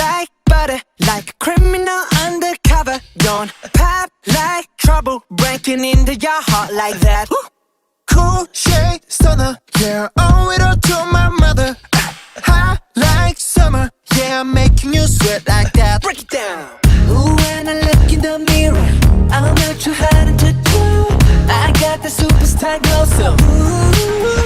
like butter, like a criminal undercover. Don't pop like trouble, breaking into your heart like that. Cool shade stunner, yeah, owe it all to my mother. Hot like summer, yeah, I'm making you sweat like that. Break it down. Ooh, when I look in the mirror, I'm not too hard to do. I got the superstar glow, so ooh.